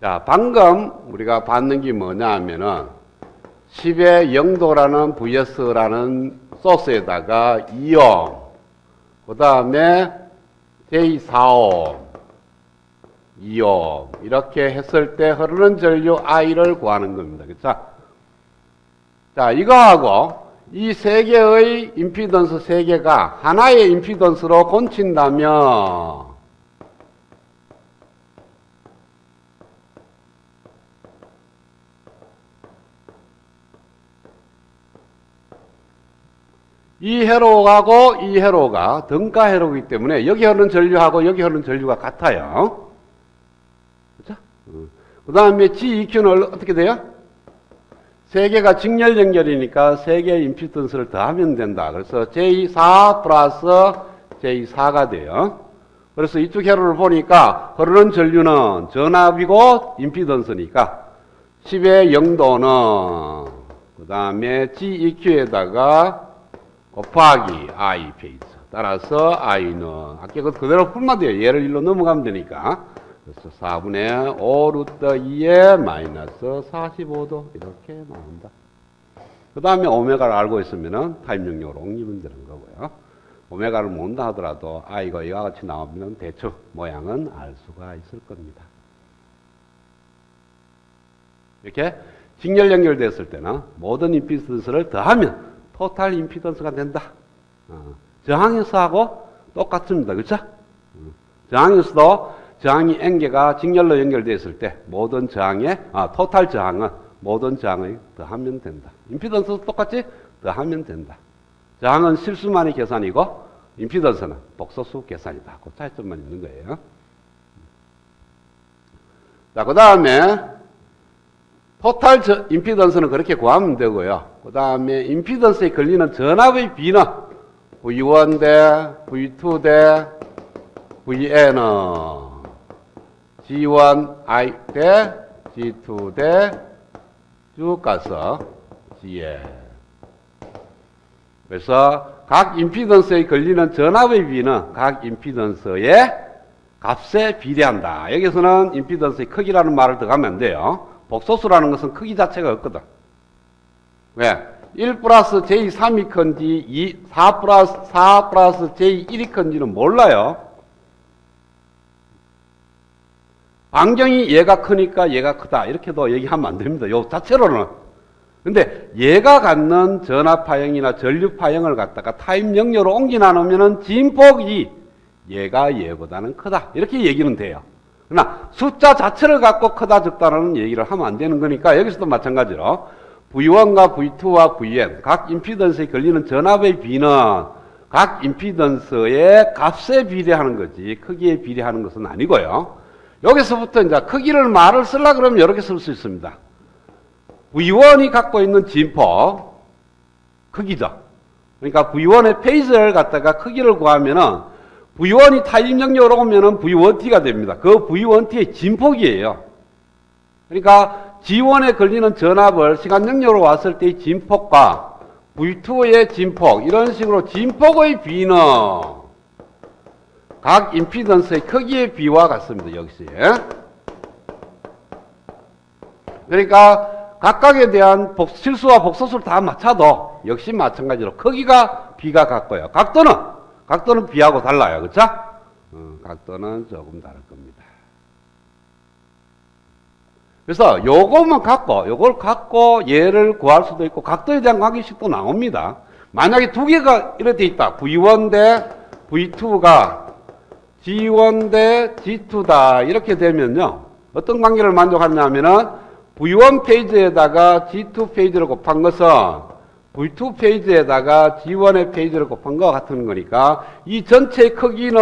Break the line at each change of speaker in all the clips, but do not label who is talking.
자, 방금 우리가 봤는 게 뭐냐 하면은 10의 0도라는 vs라는 소스에다가 2옴, 그 다음에 j4옴, 2옴 이렇게 했을 때 흐르는 전류 I를 구하는 겁니다. 그쵸? 자, 이거하고 이 세 개의 임피던스 세 개가 하나의 임피던스로 곤친다면 이 회로하고 이 회로가 등가 회로이기 때문에 여기 흐르는 전류하고 여기 흐르는 전류가 같아요. 그렇죠? 그 다음에 GEQ는 어떻게 돼요? 세 개가 직렬 연결이니까 세 개의 임피던스를 더하면 된다. 그래서 J4 플러스 J4가 돼요. 그래서 이쪽 회로를 보니까 흐르는 전류는 전압이고 임피던스니까 10의 0도는 그 다음에 GEQ에다가 곱하기 I 페이지. 따라서 I는 아까 그대로 풀면 돼요. 얘를 1로 넘어가면 되니까. 그래서 4분의 5 루트 2에 마이너스 45도 이렇게 나온다. 그 다음에 오메가를 알고 있으면 타임 영역으로 옮기면 되는 거고요. 오메가를 모른다 하더라도 I가 이와 같이 나오면 대충 모양은 알 수가 있을 겁니다. 이렇게 직렬 연결됐을 때는 모든 임피던스를 더하면 토탈 임피던스가 된다. 저항에서하고 똑같습니다. 그렇죠? 저항에서도 저항이 N개가 직렬로 연결되어 있을 때 모든 저항의 토탈 저항은 모든 저항을 더하면 된다. 임피던스도 똑같이 더하면 된다. 저항은 실수만의 계산이고 임피던스는 복소수 계산이다. 그 차이점만 있는 거예요. 자, 그 다음에 토탈 임피던스는 그렇게 구하면 되고요. 그 다음에 임피던스에 걸리는 전압의 비는 V1 대 V2 대 Vn은 G1I 대 G2 대 쭉 가서 Gn. 그래서 각 임피던스에 걸리는 전압의 비는 각 임피던스의 값에 비례한다. 여기서는 임피던스의 크기라는 말을 더하면 안 돼요. 복소수라는 것은 크기 자체가 없거든. 왜? 1 플러스 J3이 큰지 4 플러스 J1이 큰지는 몰라요. 안경이 얘가 크니까 얘가 크다 이렇게도 얘기하면 안 됩니다. 요 자체로는. 근데 얘가 갖는 전압파형이나 전류파형을 갖다가 타임 영역으로 옮겨 나누면은 진폭이 얘가 얘보다는 크다 이렇게 얘기는 돼요. 그러나 숫자 자체를 갖고 크다 적다라는 얘기를 하면 안 되는 거니까 여기서도 마찬가지로 V1과 V2와 Vn 각 임피던스에 걸리는 전압의 비는 각 임피던스의 값에 비례하는 거지 크기에 비례하는 것은 아니고요. 여기서부터 이제 크기를 말을 쓰려고 그러면 이렇게 쓸 수 있습니다. V1이 갖고 있는 진폭 크기죠. 그러니까 V1의 페이지를 갖다가 크기를 구하면은 V1이 타임 영역으로 오면은 V1T가 됩니다. 그 V1T의 진폭이에요. 그러니까 G1에 걸리는 전압을 시간 영역으로 왔을 때의 진폭과 V2의 진폭 이런 식으로 진폭의 비는 각 임피던스의 크기의 비와 같습니다. 역시. 그러니까 각각에 대한 실수와 복소수를 다 맞춰도 역시 마찬가지로 크기가 비가 같고요. 각도는 비하고 달라요. 그렇죠? 각도는 조금 다를 겁니다. 그래서 요것만 갖고 요걸 갖고 얘를 구할 수도 있고 각도에 대한 관계식도 나옵니다. 만약에 두 개가 이렇게 돼 있다. V1 대 V2가 G1 대 G2다. 이렇게 되면요. 어떤 관계를 만족하냐면은 V1 페이지에다가 G2 페이지를 곱한 것은 V2 페이지에다가 G1의 페이지를 곱한 것과 같은 거니까 이 전체 크기는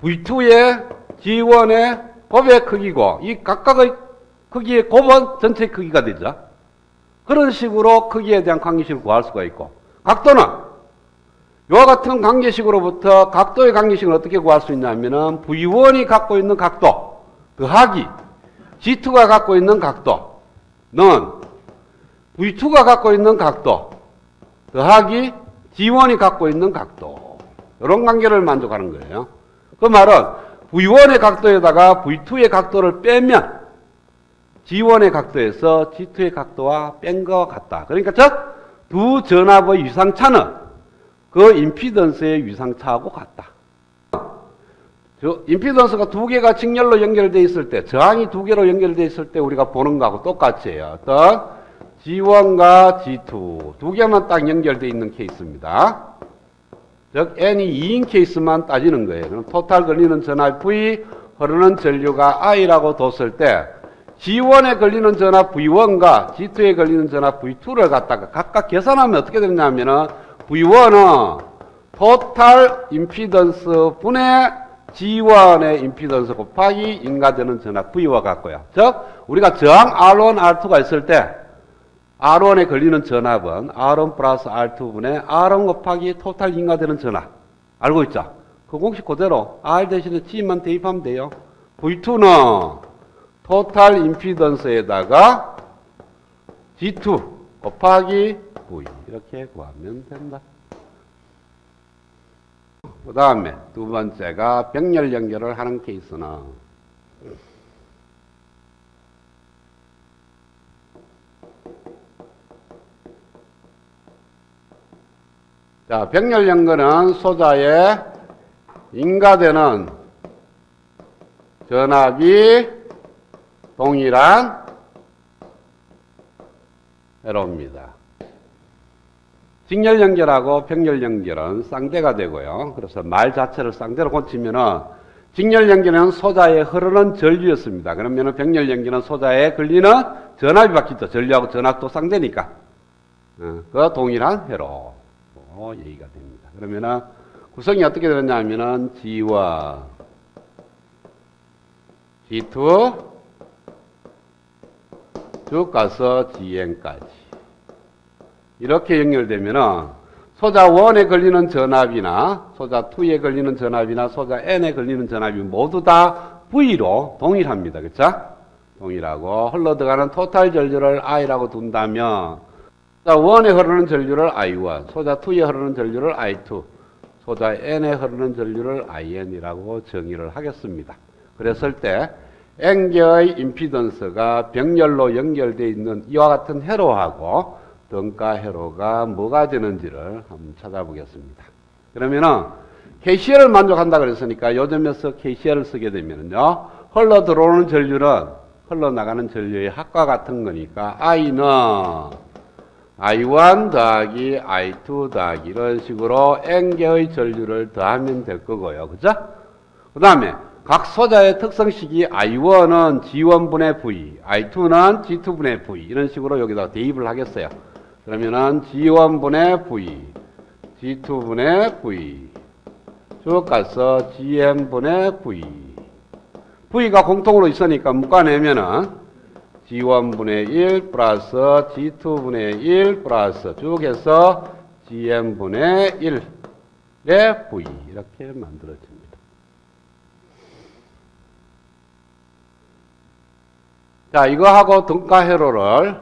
V2의 G1의 곱의 크기고 이 각각의 크기의 곱은 전체 크기가 되죠. 그런 식으로 크기에 대한 관계식을 구할 수가 있고 각도는 이와 같은 관계식으로부터 각도의 관계식을 어떻게 구할 수 있냐면은 V1이 갖고 있는 각도 더하기 G2가 갖고 있는 각도는 V2가 갖고 있는 각도 더하기 G1이 갖고 있는 각도 이런 관계를 만족하는 거예요. 그 말은 V1의 각도에다가 V2의 각도를 빼면 G1의 각도에서 G2의 각도와 뺀 것 같다. 그러니까 즉 두 전압의 위상차는 그 임피던스의 위상차하고 같다. 임피던스가 두 개가 직렬로 연결되어 있을 때, 저항이 두 개로 연결되어 있을 때 우리가 보는 거하고 똑같이 해요. 어떤 G1과 G2 두 개만 딱 연결되어 있는 케이스입니다. 즉 N이 2인 케이스만 따지는 거예요. 그럼 토탈 걸리는 전압 V, 흐르는 전류가 I라고 뒀을 때 G1에 걸리는 전압 V1과 G2에 걸리는 전압 V2를 갖다가 각각 계산하면 어떻게 되냐면은 V1은 토탈 임피던스 분의 G1의 임피던스 곱하기 인가되는 전압 V와 같고요. 즉 우리가 저항 R1, R2가 있을 때 R1에 걸리는 전압은 R1 플러스 R2분의 R1 곱하기 토탈 인가되는 전압. 알고 있죠? 그 공식 그대로 R 대신에 G만 대입하면 돼요. V2는 토탈 임피던스에다가 G2 곱하기 V 이렇게 구하면 된다. 그 다음에 두 번째가 병렬 연결을 하는 케이스는 자, 병렬 연결은 소자에 인가되는 전압이 동일한 회로입니다. 직렬 연결하고 병렬 연결은 쌍대가 되고요. 그래서 말 자체를 쌍대로 고치면은 직렬 연결은 소자에 흐르는 전류였습니다. 그러면은 병렬 연결은 소자에 걸리는 전압이 바뀌죠. 전류하고 전압도 쌍대니까. 그 동일한 회로 얘기가 됩니다. 그러면은 구성이 어떻게 되느냐면은 G와 G2 쭉 가서 GN까지 이렇게 연결되면은 소자 1에 걸리는 전압이나 소자 2에 걸리는 전압이나 소자 N에 걸리는 전압이 모두 다 V로 동일합니다. 그렇죠? 동일하고 흘러들어가는 토탈 전류를 I라고 둔다면 소자 1에 흐르는 전류를 I1, 소자 2에 흐르는 전류를 I2, 소자 N에 흐르는 전류를 IN이라고 정의를 하겠습니다. 그랬을 때 N개의 임피던스가 병렬로 연결되어 있는 이와 같은 회로하고 등가 회로가 뭐가 되는지를 한번 찾아보겠습니다. 그러면은 KCL을 만족한다 그랬으니까 요점에서 KCL을 쓰게 되면은요, 흘러 들어오는 전류는 흘러나가는 전류의 합과 같은 거니까 I는 I1 더하기 I2 더하기 이런 식으로 N개의 전류를 더하면 될 거고요. 그죠? 그 다음에 각 소자의 특성식이 I1은 G1분의 V, I2는 G2분의 V 이런 식으로 여기다 대입을 하겠어요. 그러면은 G1분의 V, G2분의 V 쭉 가서 GM분의 V V가 공통으로 있으니까 묶어내면은 G1분의 1 플러스 G2분의 1 플러스 쭉 해서 GM분의 1의 V 이렇게 만들어집니다. 자, 이거하고 등가 회로를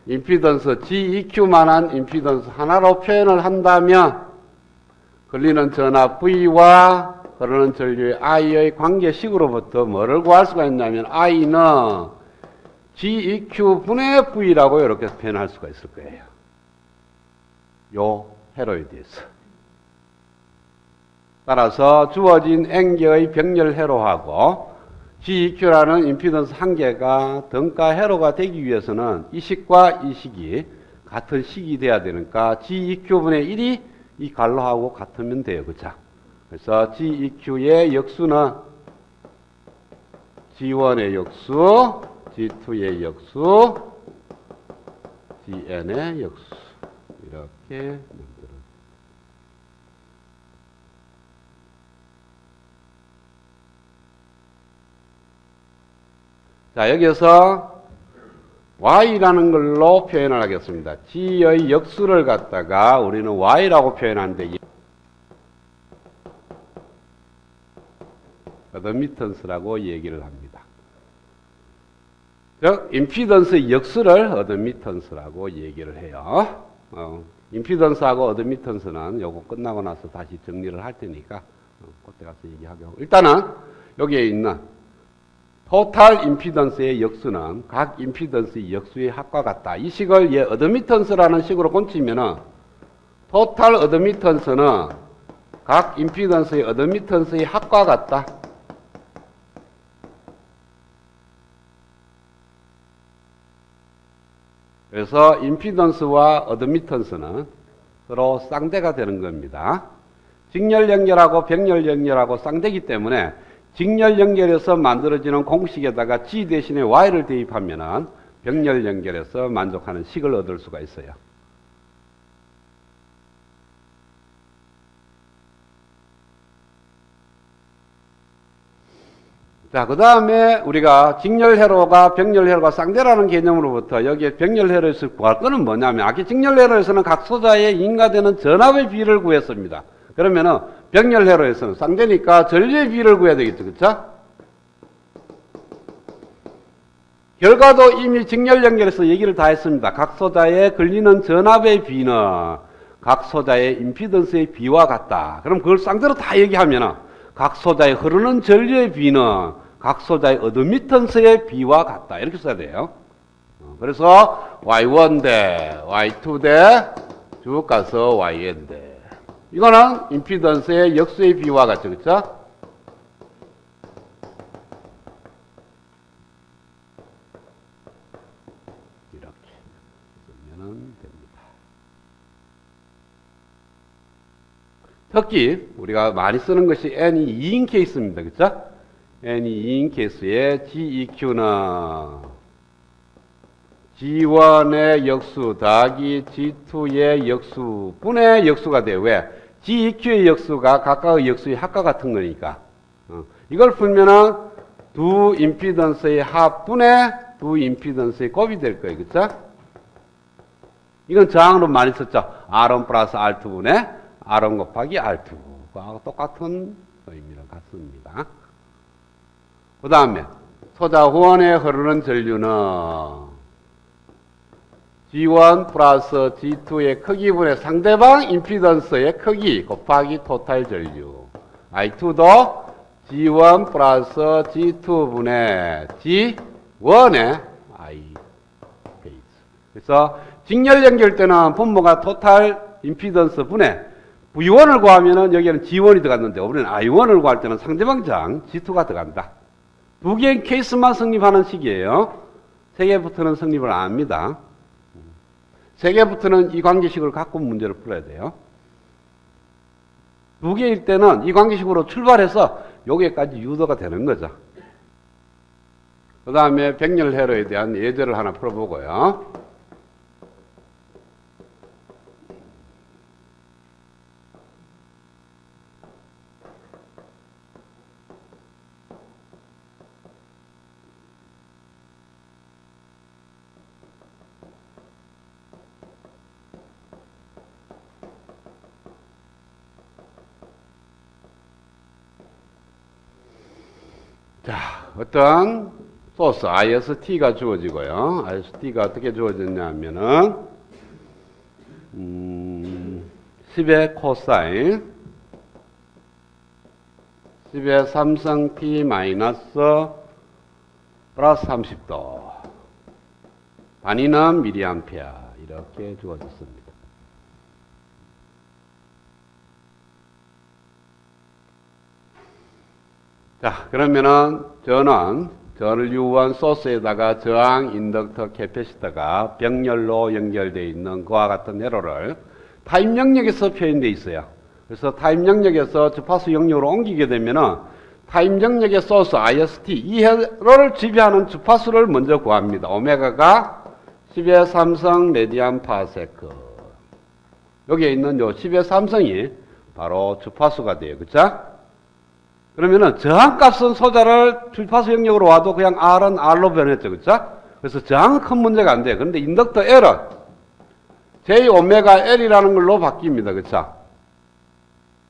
임피던스 GEQ만한 임피던스 하나로 표현을 한다면 걸리는 전압 V와 흐르는 전류의 I의 관계식으로부터 뭐를 구할 수가 있냐면 I는 GEQ분의 V라고 이렇게 표현할 수가 있을 거예요. 요 회로에 대해서. 따라서 주어진 N개의 병렬 회로하고 GEQ라는 임피던스 한 개가 등가 회로가 되기 위해서는 이 식과 이 식이 같은 식이 돼야 되니까 GEQ분의 1이 이 갈로하고 같으면 돼요. 그쵸? 그래서 GEQ의 역수는 G1의 역수, G2의 역수, GN의 역수 이렇게 만들어요. 자, 여기서 Y라는 걸로 표현을 하겠습니다. G의 역수를 갖다가 우리는 Y라고 표현하는데 어드미턴스라고 얘기를 합니다. 즉, 임피던스의 역수를 어드미턴스라고 얘기를 해요. 임피던스하고 어드미턴스는 요거 끝나고 나서 다시 정리를 할 테니까 그때 가서 얘기하고. 일단은 여기에 있는 토탈 임피던스의 역수는 각 임피던스의 역수의 합과 같다. 이 식을 어드미턴스라는 식으로 곤치면은 토탈 어드미턴스는 각 임피던스의 어드미턴스의 합과 같다. 그래서 임피던스와 어드미턴스는 서로 쌍대가 되는 겁니다. 직렬 연결하고 병렬 연결하고 쌍대기 때문에 직렬 연결에서 만들어지는 공식에다가 G 대신에 Y를 대입하면은 병렬 연결에서 만족하는 식을 얻을 수가 있어요. 자, 그 다음에 우리가 직렬회로가 병렬회로가 쌍대라는 개념으로부터 여기에 병렬회로에서 구할 거는 뭐냐면, 아까 직렬회로에서는 각 소자의 인가되는 전압의 비를 구했습니다. 그러면은 병렬회로에서는 쌍대니까 전류의 비를 구해야 되겠죠. 그쵸? 결과도 이미 직렬 연결에서 얘기를 다 했습니다. 각 소자에 걸리는 전압의 비는 각 소자의 임피던스의 비와 같다. 그럼 그걸 쌍대로 다 얘기하면은 각 소자에 흐르는 전류의 비는 각 소자의 어드미턴스의 비와 같다. 이렇게 써야 돼요. 그래서 Y1 대 Y2 대 쭉 가서 YN 대. 이거는 임피던스의 역수의 비와 같죠. 그렇죠? 이렇게 쓰면 됩니다. 특히 우리가 많이 쓰는 것이 N이 2인 케이스입니다. 그렇죠? N이 2인 케이스에 GEQ는 G1의 역수 더하기 G2의 역수 분의 역수가 돼요. 왜? GEQ의 역수가 각각의 역수의 합과 같은 거니까. 이걸 풀면은 두 임피던스의 합분의 두 임피던스의 곱이 될 거예요. 그렇죠? 이건 저항으로 많이 썼죠. R1 플러스 R2분의 R1 곱하기 R2와 똑같은 의미를 갖습니다. 그 다음에 소자 후원에 흐르는 전류는 G1 플러스 G2의 크기분의 상대방 임피던스의 크기 곱하기 토탈 전류. I2도 G1 플러스 G2분의 G1의 I 베이스. 그래서 직렬 연결 때는 분모가 토탈 임피던스 분의 V1을 구하면은 여기에는 G1이 들어갔는데 우리는 I1을 구할 때는 상대방 장 G2가 들어간다. 두 개의 케이스만 성립하는 식이에요. 세 개부터는 성립을 안 합니다. 세 개부터는 이 관계식을 갖고 문제를 풀어야 돼요. 두 개일 때는 이 관계식으로 출발해서 여기까지 유도가 되는 거죠. 그 다음에 병렬회로에 대한 예제를 하나 풀어보고요. 자, 어떤 소스 IST가 주어지고요. IST가 어떻게 주어졌냐 하면은 10의 코사인 10의 3성 T 마이너스 플러스 30도 단위는 미리암페어 이렇게 주어졌습니다. 자, 그러면은 저는 전류원 소스에다가 저항, 인덕터, 캐패시터가 병렬로 연결되어 있는 그와 같은 회로를 타임 영역에서 표현되어 있어요. 그래서 타임 영역에서 주파수 영역으로 옮기게 되면은 타임 영역의 소스 IST 이 회로를 지배하는 주파수를 먼저 구합니다. 오메가가 10의 3성 레디안 파세크. 여기에 있는 요 10의 3성이 바로 주파수가 돼요. 그쵸? 그러면은 저항값은 소자를 주파수 영역으로 와도 그냥 R은 R로 변했죠. 그쵸? 그래서 저항은 큰 문제가 안 돼요. 그런데 인덕터 L은 J 오메가 L이라는 걸로 바뀝니다. 그쵸?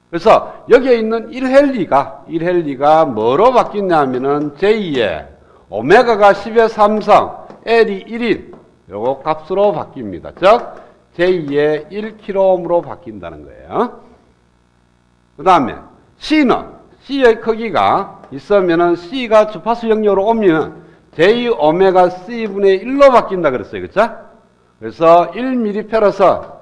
그래서 여기에 있는 1헬리가 뭐로 바뀌냐 하면은 J의 오메가가 10의 3성 L이 1인 요거 값으로 바뀝니다. 즉 J의 1kΩ로 바뀐다는 거예요. 그 다음에 C는 C의 크기가 있으면은 C가 주파수 영역으로 오면 J 오메가 C분의 1로 바뀐다 그랬어요. 그쵸? 그래서 1mF라서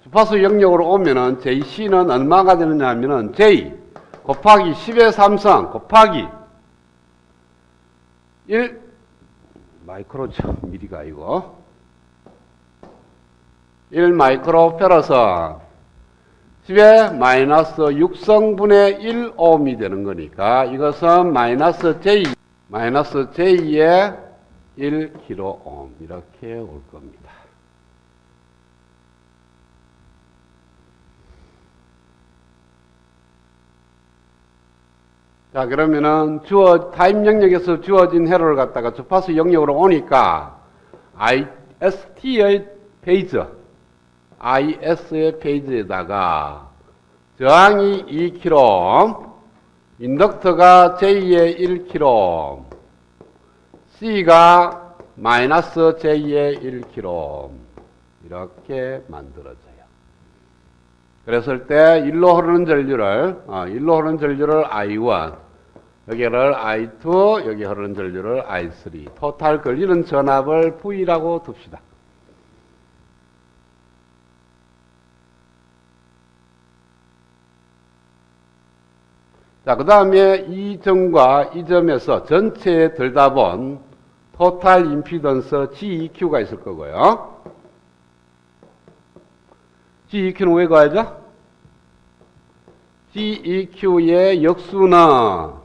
주파수 영역으로 오면은 JC는 얼마가 되느냐 하면은 J 곱하기 10의 3승 곱하기 1 마이크로죠. 미리가 아니고 1 마이크로페라서 10의 마이너스 6성분의 1옴이 되는 거니까 이것은 마이너스 J의 1kΩ 이렇게 올 겁니다. 자, 그러면은 타임 영역에서 주어진 회로를 갖다가 주파수 영역으로 오니까 IST의 페이지, IS의 페이지에다가 저항이 2kΩ, 인덕터가 J의 1kΩ, C가 마이너스 J의 1kΩ 이렇게 만들어져요. 그랬을 때 일로 흐르는 전류를 I1, 여기를 I2, 여기 흐르는 전류를 I3, 토탈 걸리는 전압을 V라고 둡시다. 자, 그 다음에 이 점과 이 점에서 전체에 들다 본 토탈 임피던스 GEQ가 있을 거고요. GEQ는 왜 구하죠? GEQ의 역수는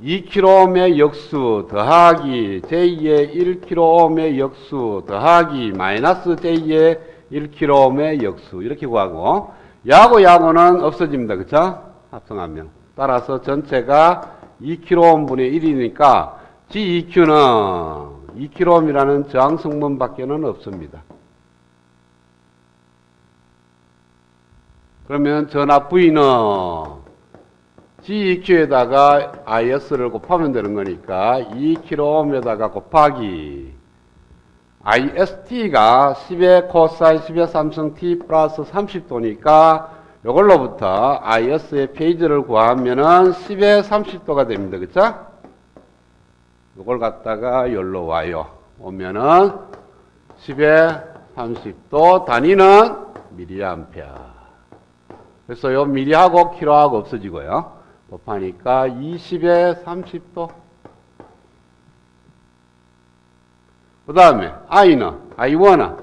2kΩ의 역수 더하기 J의 1kΩ의 역수 더하기 마이너스 J의 1kΩ의 역수 이렇게 구하고 야고는 없어집니다. 그쵸? 합성하면. 따라서 전체가 2kΩ분의 1이니까 GEQ는 2kΩ이라는 저항 성분밖에는 없습니다. 그러면 전압 V는 GEQ에다가 IS를 곱하면 되는 거니까 2kΩ에다가 곱하기 IST가 10의 코사인 10의 3승 T 플러스 30도니까 이걸로부터 IS의 페이지를 구하면은 10의 30도가 됩니다. 그쵸? 이걸 갖다가 여기로 와요. 오면은 10의 30도 단위는 미리암페어. 그래서 요 미리하고 킬로하고 없어지고요. 곱하니까 20의 30도. 그 다음에 I1은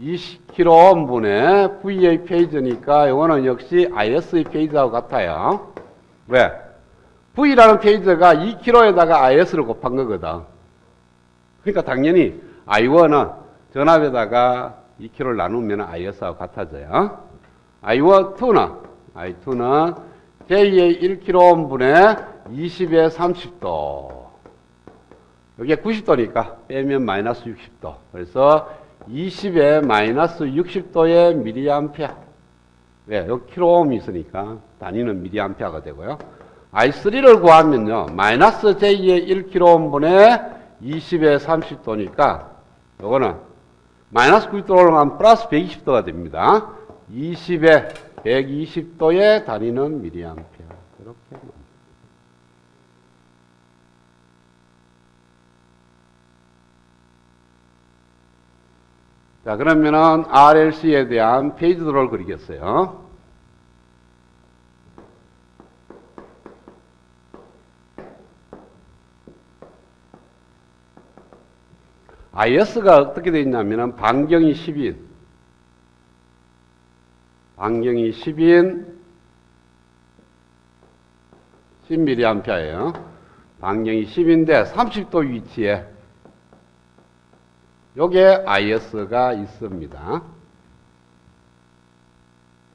20kΩ분의 V의 페이지니까 이거는 역시 IS의 페이지하고 같아요. 왜? V라는 페이지가 2km에다가 IS를 곱한 거거든. 그러니까 당연히 I1은 전압에다가 2km를 나누면 IS하고 같아져요. I2는 J의 1kΩ분의 20의 30도. 여기에 90도니까 빼면 마이너스 60도. 그래서 20의 마이너스 60도의 미리암페어. 왜? 여기 킬로옴이 있으니까 단위는 미리암페어가 되고요. I3를 구하면요. 마이너스 J의 1kΩ분의 20의 30도니까 요거는 마이너스 90도로 올라가면 플러스 120도가 됩니다. 20에 120도의 단위는 미리암페어. 이렇게. 자, 그러면은 RLC에 대한 페이지 도를 그리겠어요. IS가 어떻게 되어 있냐면은 반경이 10인. 반경이 10인 10mA예요. 반경이 10인데 30도 위치에 요게 IS가 있습니다.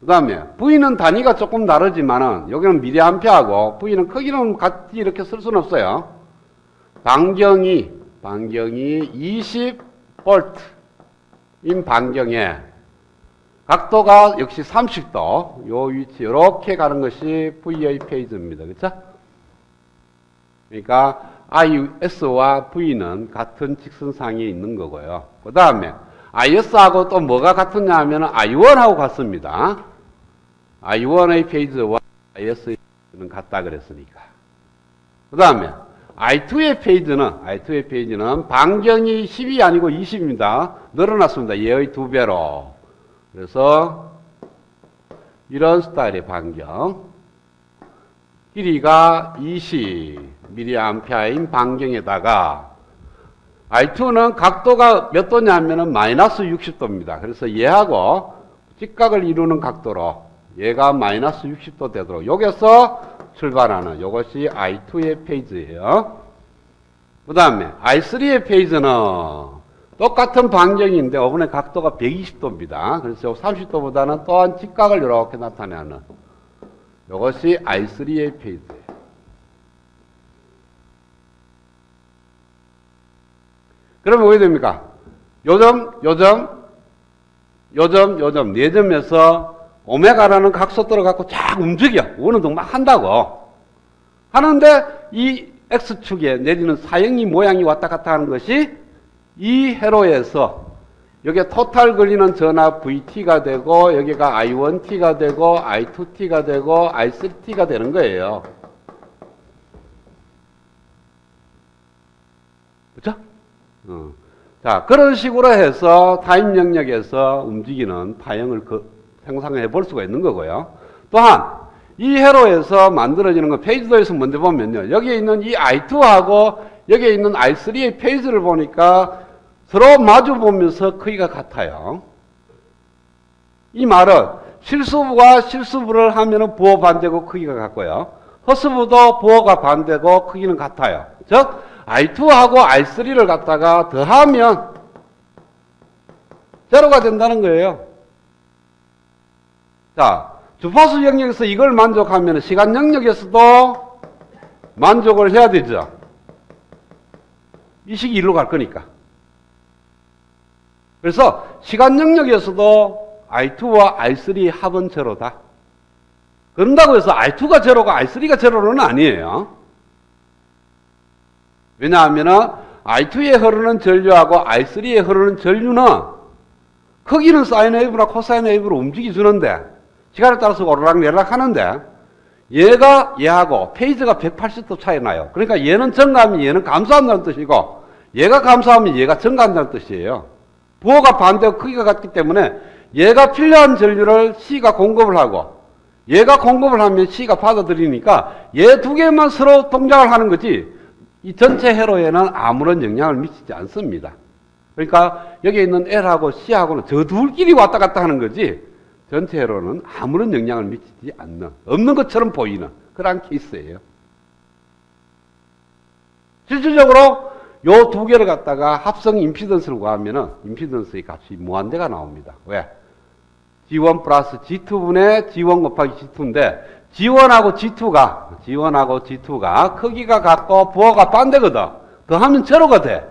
그 다음에 V는 단위가 조금 다르지만은 여기는 미리암페어하고 V는 크기는 같이 이렇게 쓸 수는 없어요. 반경이 20V인 반경에 각도가 역시 30도, 요 위치, 이렇게 가는 것이 V의 페이지입니다. 그쵸? 그러니까 IS와 V는 같은 직선상에 있는 거고요. 그 다음에 IS하고 또 뭐가 같으냐 하면 I1하고 같습니다. I1A 페이지와 IS는 같다 그랬으니까. 그 다음에 I2의 페이지는 반경이 10이 아니고 20입니다. 늘어났습니다. 얘의 2배로. 그래서 이런 스타일의 반경. 길이가 20mA인 반경에다가 I2는 각도가 몇 도냐면은 마이너스 60도입니다. 그래서 얘하고 직각을 이루는 각도로 얘가 마이너스 60도 되도록 여기서 출발하는 이것이 I2의 페이지예요. 그 다음에 I3의 페이지는 똑같은 반경인데 이번에 각도가 120도입니다. 그래서 30도보다는 또한 직각을 이렇게 나타내는 이것이 I3의 페이지예요. 그러면 어떻게 됩니까? 요점, 네 점에서 오메가라는 각소 들어갖고 쫙 움직여. 어느 동안 막 한다고. 하는데 이 X축에 내리는 사형이 모양이 왔다 갔다 하는 것이 이 회로에서 여기에 토탈 걸리는 전압 VT가 되고 여기가 I1T가 되고 I2T가 되고 I3T가 되는 거예요. 그렇죠? 자, 그런 식으로 해서 타임 영역에서 움직이는 파형을 생성해 볼 수가 있는 거고요. 또한 이 회로에서 만들어지는 건 페이지도에서 먼저 보면요. 여기에 있는 이 I2하고 여기에 있는 I3의 페이지를 보니까 서로 마주 보면서 크기가 같아요. 이 말은 실수부가 실수부를 하면은 부호 반대고 크기가 같고요. 허수부도 부호가 반대고 크기는 같아요. 즉 I2하고 I3를 갖다가 더하면 제로가 된다는 거예요. 자, 주파수 영역에서 이걸 만족하면 시간 영역에서도 만족을 해야 되죠. 이 식이 일로 갈 거니까. 그래서 시간 영역에서도 I2와 I3 합은 제로다. 그런다고 해서 I2가 제로고 I3가 제로는 아니에요. 왜냐하면 I2에 흐르는 전류하고 I3에 흐르는 전류는 크기는 사인 웨이브나 코사인 웨이브로 움직여주는데 시간에 따라서 오르락내리락 하는데 얘하고 페이지가 180도 차이 나요. 그러니까 얘는 증가하면 얘는 감소한다는 뜻이고 얘가 감소하면 얘가 증가한다는 뜻이에요. 부호가 반대고 크기가 같기 때문에 얘가 필요한 전류를 C가 공급을 하고 얘가 공급을 하면 C가 받아들이니까 얘 두 개만 서로 동작을 하는 거지 이 전체 회로에는 아무런 영향을 미치지 않습니다. 그러니까 여기 있는 L하고 C하고는 저 둘끼리 왔다 갔다 하는 거지 전체 회로는 아무런 영향을 미치지 않는 없는 것처럼 보이는 그런 케이스예요. 실질적으로 요 두 개를 갖다가 합성 임피던스를 구하면은 임피던스의 값이 무한대가 나옵니다. 왜? G1 플러스 G2분의 G1 곱하기 G2인데 G1하고 G2가 크기가 같고 부호가 반대거든. 더하면 제로가 돼.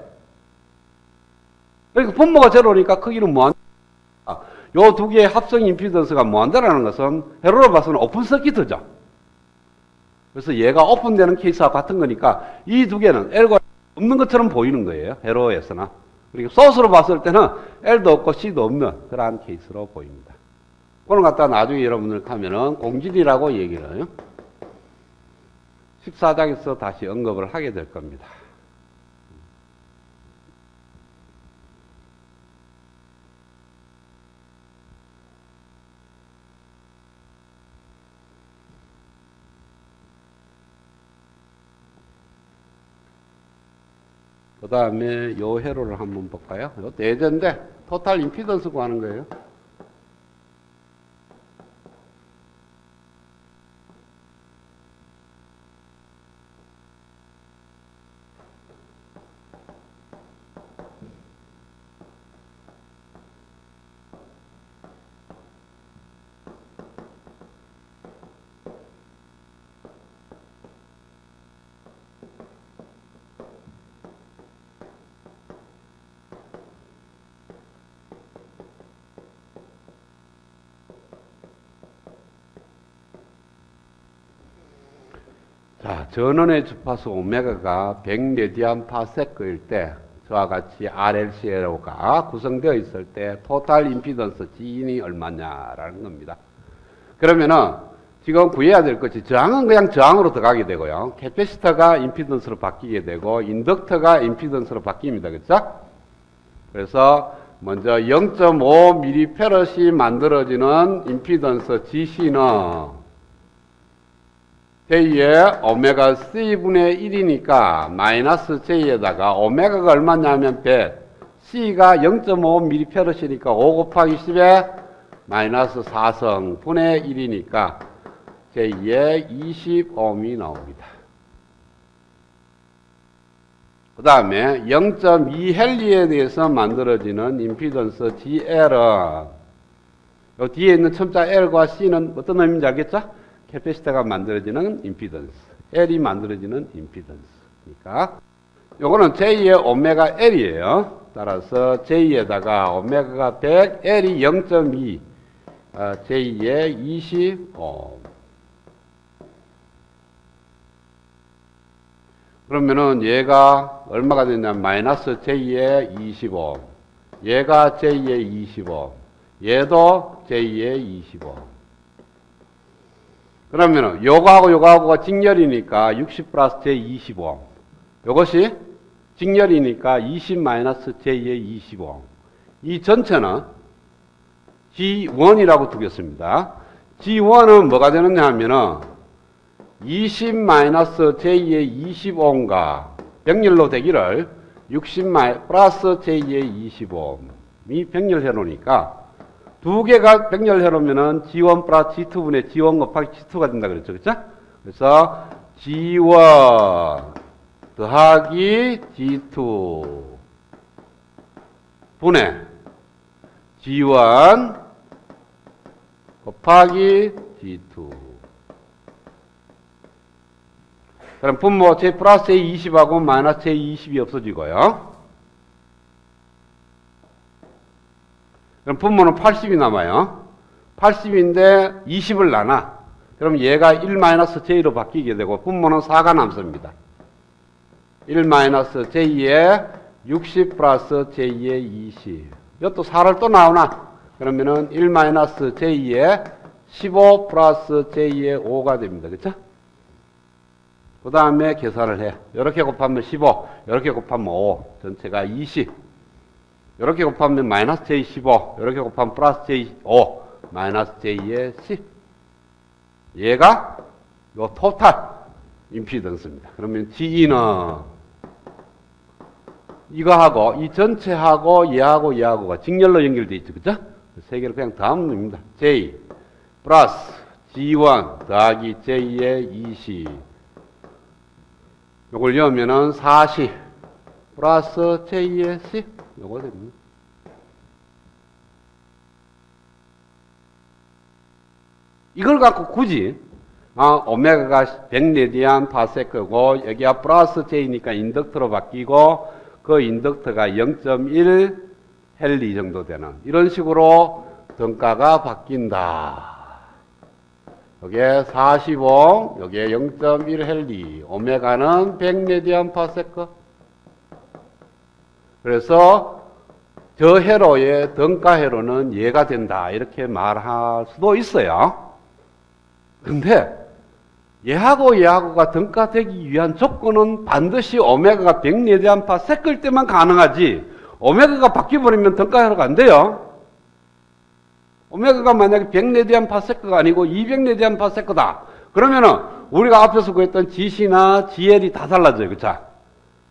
그러니까 분모가 제로니까 크기는 무한대. 요 두 개의 합성 임피던스가 무한대라는 것은 회로로 봐서는 오픈 서키트죠. 그래서 얘가 오픈되는 케이스와 같은 거니까 이 두 개는 L과 없는 것처럼 보이는 거예요. 회로에서는. 그리고 소스로 봤을 때는 L도 없고 C도 없는 그러한 케이스로 보입니다. 그걸 갖다 나중에 여러분들 가면은 공질이라고 얘기를 14장에서 다시 언급을 하게 될 겁니다. 그 다음에 요 회로를 한번 볼까요? 이것도 예제인데 토탈 임피던스 구하는 거예요. 자, 전원의 주파수 오메가가 100레디안 파세크일 때 저와 같이 RLCLO가 구성되어 있을 때 토탈 임피던스 G인이 얼마냐라는 겁니다. 그러면은 지금 구해야 될 것이 저항은 그냥 저항으로 들어가게 되고요. 캐패시터가 임피던스로 바뀌게 되고 인덕터가 임피던스로 바뀝니다. 그렇죠? 그래서 먼저 0.5mF이 만들어지는 임피던스 GC는 J의 오메가 C분의 1이니까 마이너스 J에다가 오메가가 얼마냐면 100, C가 0.5mF이니까 5 곱하기 10에 마이너스 4성 분의 1이니까 J의 20ohm이 나옵니다. 그 다음에 0.2헬리에 대해서 만들어지는 임피던스 GL은 요 뒤에 있는 첨자 L과 C는 어떤 의미인지 알겠죠? 캐패시터가 만들어지는 임피던스, L이 만들어지는 임피던스니까 요거는 J의 오메가 L이에요. 따라서 J에다가 오메가가 100, L이 0.2, J의 20ohm. 그러면은 얘가 얼마가 되냐면 마이너스 J의 25ohm, 얘가 J의 25ohm, 얘도 J의 25ohm. 그러면은 요거하고가 직렬이니까 60 플러스 J 25ohm. 요것이 직렬이니까 20 마이너스 J의 25ohm. 이 전체는 G1이라고 두겠습니다. G1은 뭐가 되느냐 하면은 20 마이너스 J의 20ohm과 병렬로 되기를 60 플러스 J의 25ohm이 병렬해 놓으니까 두 개가 병렬해 놓으면은 G1 플러스 G2분의 G1 곱하기 G2가 된다 그랬죠. 그렇죠? 그래서 G1 더하기 G2 분의 G1 곱하기 G2. 그럼 분모 J 플러스 J 20하고 마이너스 J 20이 없어지고요. 그럼 분모는 80이 남아요. 80인데 20을 나눠. 그럼 얘가 1 마이너스 J로 바뀌게 되고 분모는 4가 남습니다. 1 마이너스 J에 60 플러스 J에 20. 이것도 4를 또 나오나? 그러면은 1 마이너스 J에 15 플러스 J에 5가 됩니다. 그쵸? 그 다음에 계산을 해. 이렇게 곱하면 15, 이렇게 곱하면 5, 전체가 20. 이렇게 곱하면 마이너스 J 15, 이렇게 곱하면 플러스 J 5, 마이너스 J의 10. 얘가 요 토탈 임피던스입니다. 그러면 G는 이거하고 이 전체하고 얘하고가 직렬로 연결되어 있죠. 그죠? 세 개를 그냥 더하면 됩니다. J 플러스 G1 더하기 J의 20. 요걸 넣으면은 40 플러스 J의 10. 요거 됩니다. 이걸 갖고 굳이 오메가가 100레디안 파세크고 여기가 플러스 J니까 인덕터로 바뀌고 그 인덕터가 0.1 헬리 정도 되는 이런 식으로 등가가 바뀐다. 여기에 45, 여기에 0.1 헬리, 오메가는 100레디안 파세크. 그래서 저 회로의 등가 회로는 얘가 된다. 이렇게 말할 수도 있어요. 근데 얘하고가 등가되기 위한 조건은 반드시 오메가가 100레디안 파세크일 때만 가능하지 오메가가 바뀌어버리면 등가 회로가 안 돼요. 오메가가 만약에 100레디안 파세크가 아니고 200레디안 파세크다. 그러면은 우리가 앞에서 구했던 GC나 GL이 다 달라져요. 그쵸?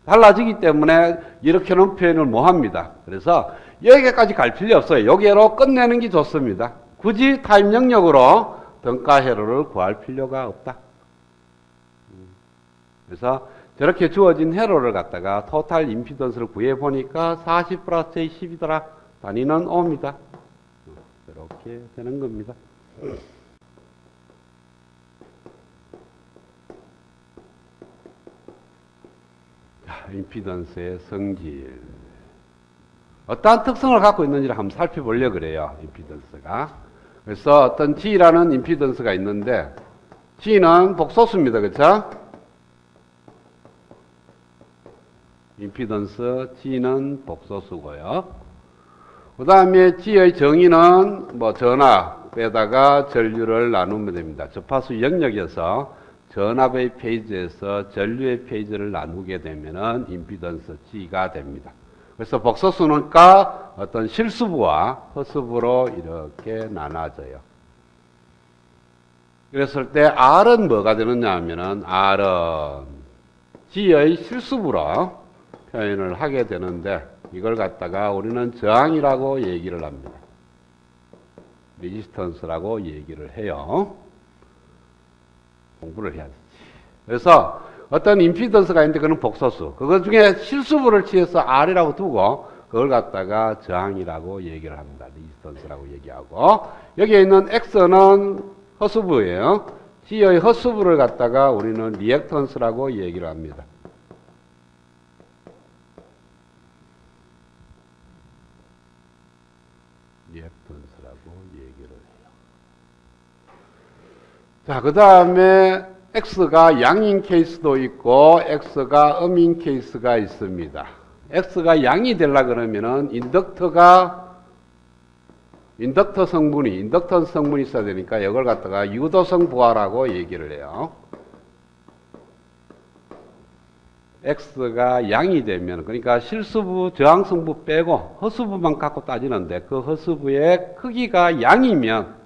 달라지기 때문에 이렇게는 표현을 못 합니다. 그래서 여기까지 갈 필요 없어요. 여기로 끝내는 게 좋습니다. 굳이 타임 영역으로 등가 회로를 구할 필요가 없다. 그래서 저렇게 주어진 회로를 갖다가 토탈 임피던스를 구해 보니까 40 플러스 J 10이더라. 단위는 ohm이다. 이렇게 되는 겁니다. 자, 임피던스의 성질. 어떠한 특성을 갖고 있는지를 한번 살펴보려고 그래요. 임피던스가. 그래서 어떤 G라는 임피던스가 있는데 G는 복소수입니다. 그렇죠? 임피던스 G는 복소수고요. 그 다음에 G의 정의는 뭐 전하, 빼다가 전류를 나누면 됩니다. 주파수 영역에서 전압의 페이지에서 전류의 페이지를 나누게 되면은 임피던스 G가 됩니다. 그래서 복소수는가 어떤 실수부와 허수부로 이렇게 나눠져요. 그랬을 때 R은 뭐가 되느냐 하면은 R은 G의 실수부로 표현을 하게 되는데 이걸 갖다가 우리는 저항이라고 얘기를 합니다. 레지스턴스라고 얘기를 해요. 공부를 해야 되지. 그래서 어떤 임피던스가 있는데 그건 복소수. 그것 중에 실수부를 취해서 R이라고 두고 그걸 갖다가 저항이라고 얘기를 합니다. 레지스턴스라고 얘기하고 여기에 있는 X는 허수부예요. G의 허수부를 갖다가 우리는 리액턴스라고 얘기를 합니다. 리액턴스라고 얘기를 해요. 자, 그 다음에 X가 양인 케이스도 있고 X가 음인 케이스가 있습니다. X가 양이 되려 그러면은 인덕턴 성분이 있어야 되니까 이걸 갖다가 유도성 부하라고 얘기를 해요. X가 양이 되면, 그러니까 실수부, 저항성부 빼고 허수부만 갖고 따지는데 그 허수부의 크기가 양이면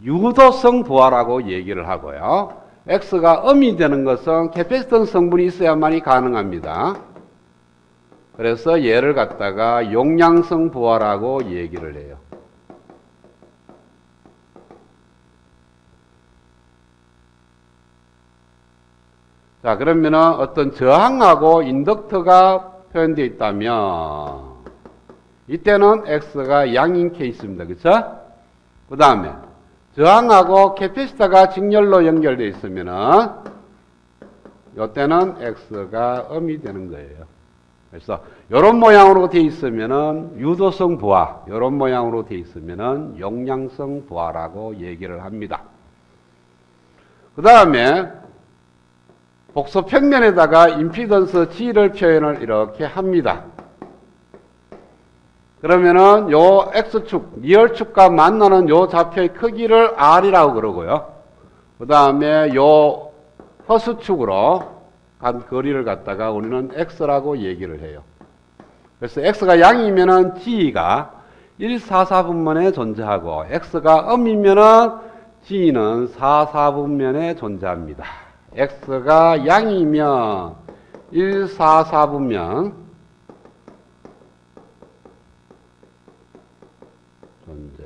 유도성 부하라고 얘기를 하고요. X가 음이 되는 것은 캐패시턴스 성분이 있어야만이 가능합니다. 그래서 얘를 갖다가 용량성 부하라고 얘기를 해요. 자, 그러면은 어떤 저항하고 인덕터가 표현되어 있다면 이때는 X가 양인 케이스입니다. 그렇죠? 그 다음에 저항하고 캐패시터가 직렬로 연결되어 있으면은 이때는 X가 음이 되는 거예요. 그래서 이런 모양으로 되어 있으면은 유도성 부하, 이런 모양으로 되어 있으면은 용량성 부하라고 얘기를 합니다. 그 다음에 복소 평면에다가 임피던스 G를 표현을 이렇게 합니다. 그러면은 요 X축, 리얼축과 만나는 요 좌표의 크기를 R이라고 그러고요. 그 다음에 요 허수축으로 간 거리를 갖다가 우리는 X라고 얘기를 해요. 그래서 X가 양이면은 G가 1/4분면에 존재하고 X가 음이면은 G는 4/4분면에 존재합니다. X가 양이면 1/4/4분면 존재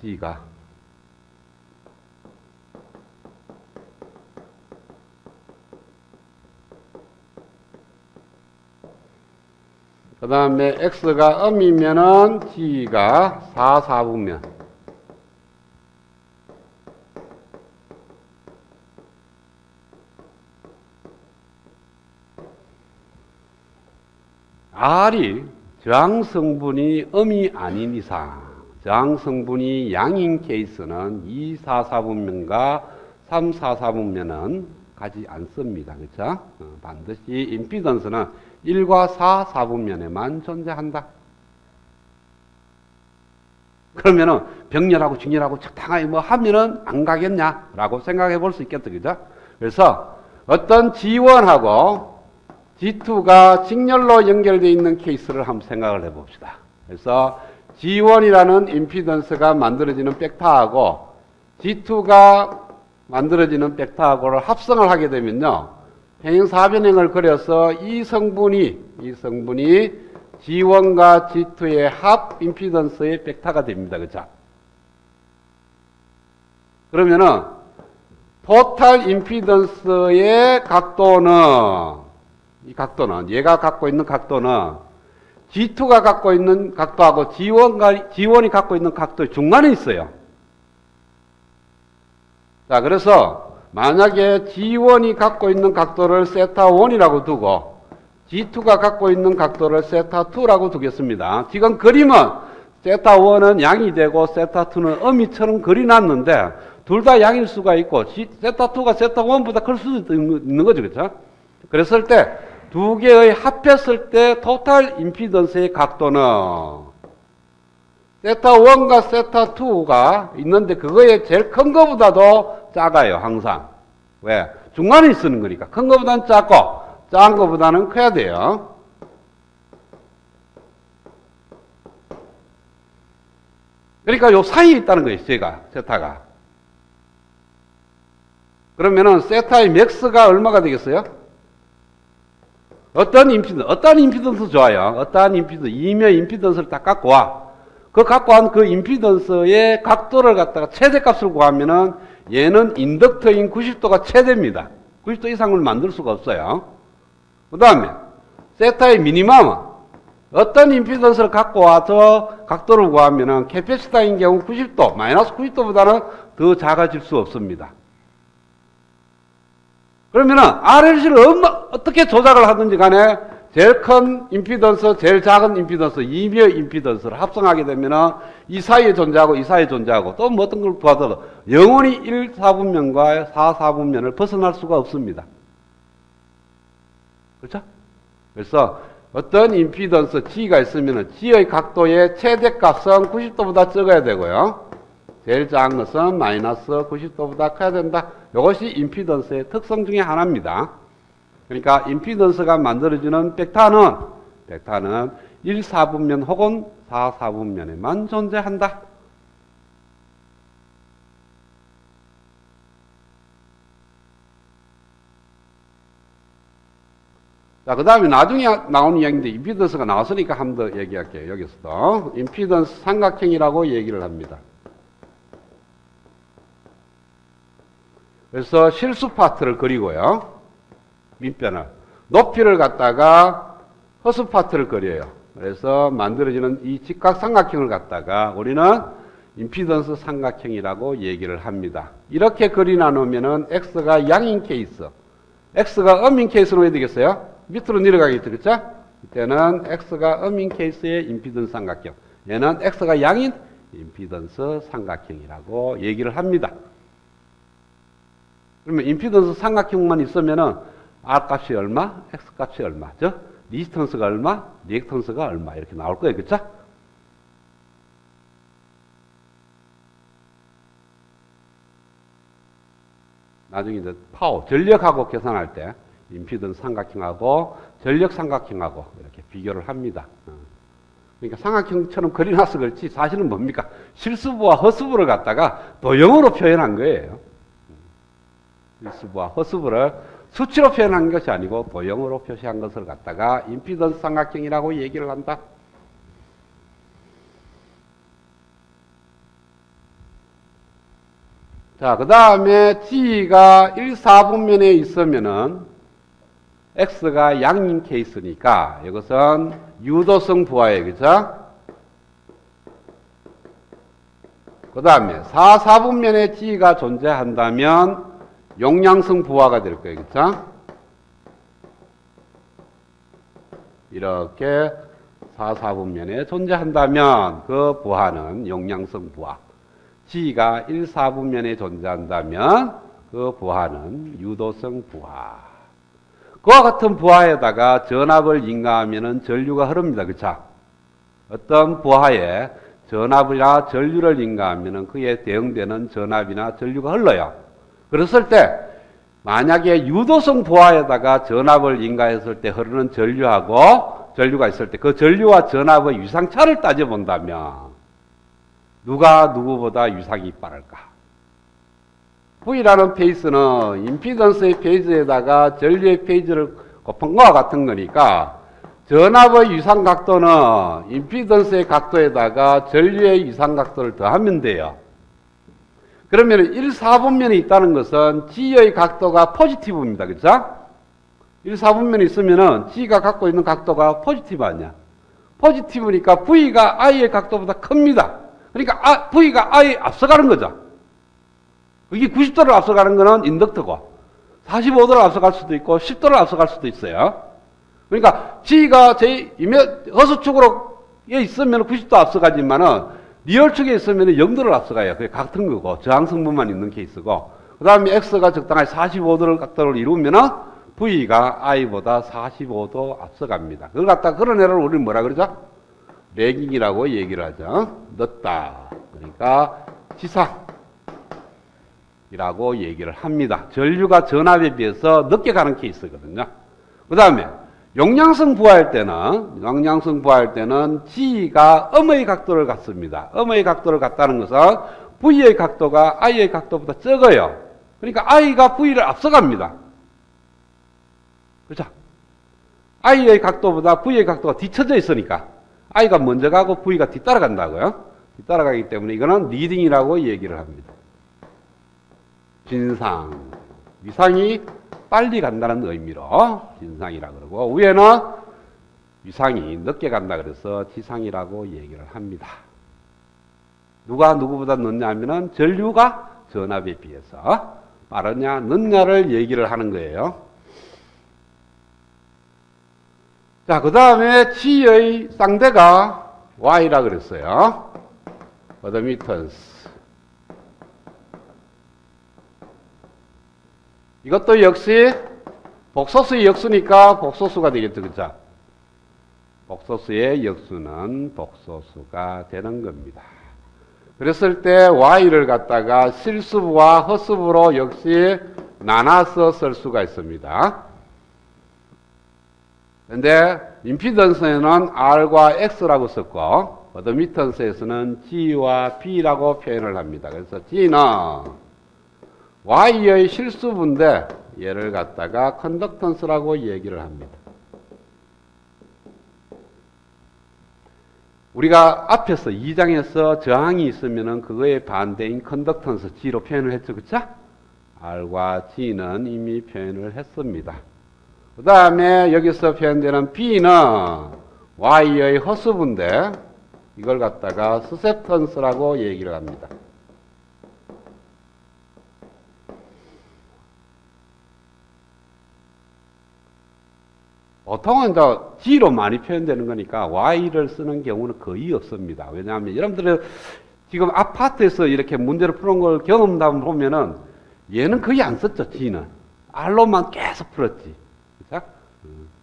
G가 그 다음에 X가 음이면은 G가 4/4분면 R이 저항성분이 음이 아닌 이상, 저항성분이 양인 케이스는 2/4/4분면과 3/4/4분면은 가지 않습니다. 그렇죠? 반드시 임피던스는 1과 4/4분면에만 존재한다. 그러면은 병렬하고 직렬하고 적당하게 뭐 하면은 안 가겠냐라고 생각해 볼 수 있겠죠. 그죠? 그래서 어떤 G1하고 G2가 직렬로 연결되어 있는 케이스를 한번 생각을 해봅시다. 그래서 G1이라는 임피던스가 만들어지는 벡터하고 G2가 만들어지는 벡터하고를 합성을 하게 되면요. 평행사변형을 그려서 이 성분이 G1과 G2의 합 임피던스의 벡터가 됩니다. 그죠? 그러면은 토탈 임피던스의 각도는 이 각도는, 얘가 갖고 있는 각도는 G2가 갖고 있는 각도하고 G1이 갖고 있는 각도의 중간에 있어요. 자, 그래서 만약에 G1이 갖고 있는 각도를 세타1이라고 두고 G2가 갖고 있는 각도를 세타2라고 두겠습니다. 지금 그림은 세타1은 양이 되고 세타2는 음이처럼 그려놨는데 둘 다 양일 수가 있고 세타2가 세타1보다 클 수도 있는 거죠. 그렇죠? 그랬을 때 두 개의 합했을 때 토탈 임피던스의 각도는 세타 1과 세타 2가 있는데 그거에 제일 큰 거보다도 작아요, 항상. 왜? 중간에 쓰는 거니까. 큰 거보다는 작고, 작은 거보다는 커야 돼요. 그러니까 요 사이에 있다는 거예요, 제가, 세타가. 그러면은 세타의 맥스가 얼마가 되겠어요? 어떤 임피던스 좋아요. 어떠한 임피던스, 이며 임피던스를 딱 갖고 와. 그 갖고 온 그 임피던스의 각도를 갖다가 최대값을 구하면은 얘는 인덕터인 90도가 최대입니다. 90도 이상을 만들 수가 없어요. 그 다음에 세타의 미니멈은 어떤 임피던스를 갖고 와서 각도를 구하면은 캐패시터인 경우 90도, 마이너스 90도보다는 더 작아질 수 없습니다. 그러면은 RLC를 어떻게 조작을 하든지 간에 제일 큰 임피던스, 제일 작은 임피던스, 이며 임피던스를 합성하게 되면은 이 사이에 존재하고 이 사이에 존재하고 또 뭐 어떤 걸 구하더라도 영원히 1사분면과 4사분면을 벗어날 수가 없습니다. 그렇죠? 그래서 어떤 임피던스 G가 있으면은 G의 각도의 최대값은 90도보다 적어야 되고요. 제일 작은 것은 마이너스 90도보다 커야 된다. 이것이 임피던스의 특성 중에 하나입니다. 그러니까 임피던스가 만들어지는 벡터는 1사분면 혹은 4사분면에만 존재한다. 자, 그 다음에 나중에 나온 이야기인데 임피던스가 나왔으니까 한 번 더 얘기할게요. 여기서도 임피던스 삼각형이라고 얘기를 합니다. 그래서 실수 파트를 그리고요. 밑변을. 높이를 갖다가 허수 파트를 그려요. 그래서 만들어지는 이 직각삼각형을 갖다가 우리는 임피던스 삼각형이라고 얘기를 합니다. 이렇게 그리 나누면은 X가 양인 케이스. X가 음인 케이스는 왜 되겠어요? 밑으로 내려가겠죠. 그렇죠? 이때는 X가 음인 케이스의 임피던스 삼각형. 얘는 X가 양인 임피던스 삼각형이라고 얘기를 합니다. 그러면 임피던스 삼각형만 있으면은 R 값이 얼마, X 값이 얼마죠? 리스턴스가 얼마, 리액턴스가 얼마 이렇게 나올 거예요, 그렇죠? 나중에 이제 파워, 전력하고 계산할 때 임피던스 삼각형하고 전력 삼각형하고 이렇게 비교를 합니다. 그러니까 삼각형처럼 그려놔서 그렇지 사실은 뭡니까? 실수부와 허수부를 갖다가 도형으로 표현한 거예요. 실수부와 허수부를 수치로 표현한 것이 아니고 도형으로 표시한 것을 갖다가 임피던스 삼각형이라고 얘기를 한다. 자, 그 다음에 G가 1사분면에 있으면은 X가 양인 케이스니까 이것은 유도성 부하예요. 그죠? 그 다음에 4사분면에 G가 존재한다면 용량성 부하가 될 거예요. 그렇죠? 이렇게 4사분면에 존재한다면 그 부하는 용량성 부하. G가 1사분면에 존재한다면 그 부하는 유도성 부하. 그와 같은 부하에다가 전압을 인가하면 전류가 흐릅니다. 그렇죠? 어떤 부하에 전압이나 전류를 인가하면 그에 대응되는 전압이나 전류가 흘러요. 그랬을 때 만약에 유도성 부하에다가 전압을 인가했을 때 흐르는 전류하고 전류가 있을 때 그 전류와 전압의 위상차를 따져본다면 누가 누구보다 위상이 빠를까? V라는 페이스는 임피던스의 페이지에다가 전류의 페이지를 곱한 것과 같은 거니까 전압의 위상각도는 임피던스의 각도에다가 전류의 위상각도를 더하면 돼요. 그러면 1사분면에 있다는 것은 G의 각도가 포지티브입니다. 그렇죠? 1사분면에 있으면은 G가 갖고 있는 각도가 포지티브 아니야. 포지티브니까 V가 I의 각도보다 큽니다. 그러니까 V가 I에 앞서가는 거죠. 이게 90도를 앞서가는 거는 인덕터고 45도를 앞서갈 수도 있고 10도를 앞서갈 수도 있어요. 그러니까 G가 허수축으로 있으면 90도 앞서가지만은 리얼축에 있으면 0도를 앞서가요. 그게 같은 거고 저항성분만 있는 케이스고 그 다음에 X가 적당히 45도를 각도를 이루면은 V가 I보다 45도 앞서갑니다. 그걸 갖다 그런 애를 우리는 뭐라 그러죠? 레깅이라고 얘기를 하죠. 늦다. 그러니까 지상이라고 얘기를 합니다. 전류가 전압에 비해서 늦게 가는 케이스거든요. 그 다음에 용량성 부하일 때는 G가 음의 각도를 갖습니다. 음의 각도를 갖다는 것은 V의 각도가 I의 각도보다 적어요. 그러니까 I가 V를 앞서갑니다. 그렇죠? I의 각도보다 V의 각도가 뒤쳐져 있으니까 I가 먼저 가고 V가 뒤따라간다고요. 뒤따라가기 때문에 이거는 리딩이라고 얘기를 합니다. 진상, 위상이 빨리 간다는 의미로 진상이라고 그러고, 위에는 위상이 늦게 간다 그래서 지상이라고 얘기를 합니다. 누가 누구보다 늦냐 하면은 전류가 전압에 비해서 빠르냐 늦냐를 얘기를 하는 거예요. 자, 그 다음에 G의 쌍대가 Y라 그랬어요. 어드미턴스. 이것도 역시 복소수의 역수니까 복소수가 되겠죠. 그죠? 복소수의 역수는 복소수가 되는 겁니다. 그랬을 때 Y를 갖다가 실수부와 허수부로 역시 나눠서 쓸 수가 있습니다. 근데 임피던스에는 R과 X라고 썼고 어드미턴스에서는 G와 B라고 표현을 합니다. 그래서 G는 Y의 실수부인데 얘를 갖다가 컨덕턴스라고 얘기를 합니다. 우리가 앞에서 2장에서 저항이 있으면은 그거에 반대인 컨덕턴스 G로 표현을 했죠. 그쵸? R과 G는 이미 표현을 했습니다. 그 다음에 여기서 표현되는 B는 Y의 허수부인데 이걸 갖다가 서셉턴스라고 얘기를 합니다. 보통은 이제 G로 많이 표현되는 거니까 Y를 쓰는 경우는 거의 없습니다. 왜냐하면 여러분들이 지금 아파트에서 이렇게 문제를 푸는 걸 경험담 보면은 얘는 거의 안 썼죠. G는 R로만 계속 풀었지. 그렇죠?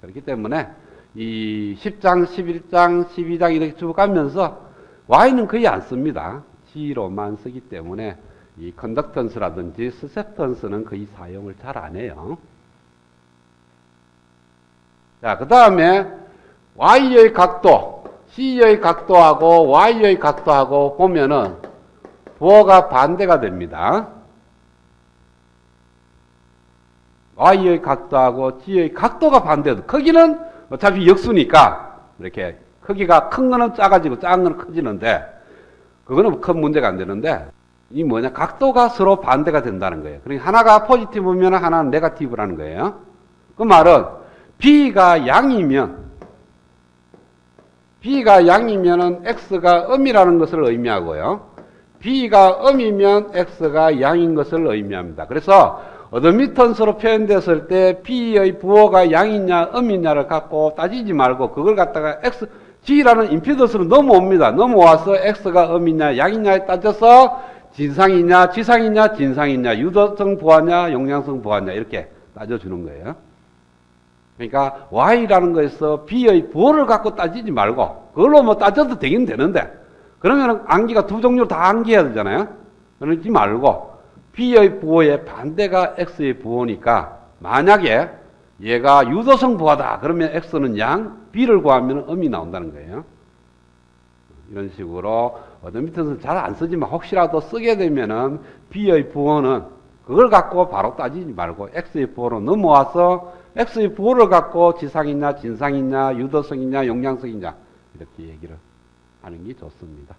그렇기 때문에 이 10장, 11장, 12장 이렇게 쭉 가면서 Y는 거의 안 씁니다. G로만 쓰기 때문에 이 컨덕턴스라든지 서셉턴스는 거의 사용을 잘 안 해요. 자, 그 다음에 Y의 각도, C의 각도하고 Y의 각도하고 보면은 부호가 반대가 됩니다. Y의 각도하고 G의 각도가 반대도. 크기는 어차피 역수니까 이렇게 크기가 큰 거는 작아지고 작은 거는 커지는데 그거는 큰 문제가 안 되는데 이 뭐냐 각도가 서로 반대가 된다는 거예요. 그러니까 하나가 포지티브면 하나는 네거티브라는 거예요. 그 말은 B가 양이면은 X가 음이라는 것을 의미하고요. B가 음이면 X가 양인 것을 의미합니다. 그래서 어드미턴스로 표현됐을 때 B의 부호가 양이냐 음이냐를 갖고 따지지 말고 그걸 갖다가 G라는 임피던스로 넘어옵니다. 넘어와서 X가 음이냐 양이냐에 따져서 진상이냐 지상이냐 진상이냐 유도성 부하냐 용량성 부하냐 이렇게 따져주는 거예요. 그러니까 Y라는 거에서 B의 부호를 갖고 따지지 말고 그걸로 뭐 따져도 되긴 되는데 그러면 암기가 두 종류 다 암기해야 되잖아요. 그러지 말고 B의 부호의 반대가 X의 부호니까 만약에 얘가 유도성 부하다 그러면 X는 양, B를 구하면 음이 나온다는 거예요. 이런 식으로 어드미턴스는 잘 안 쓰지만 혹시라도 쓰게 되면은 B의 부호는 그걸 갖고 바로 따지지 말고 X의 부호로 넘어와서 X의 부호를 갖고 지상이냐 진상이냐 유도성이냐 용량성이냐 이렇게 얘기를 하는 게 좋습니다.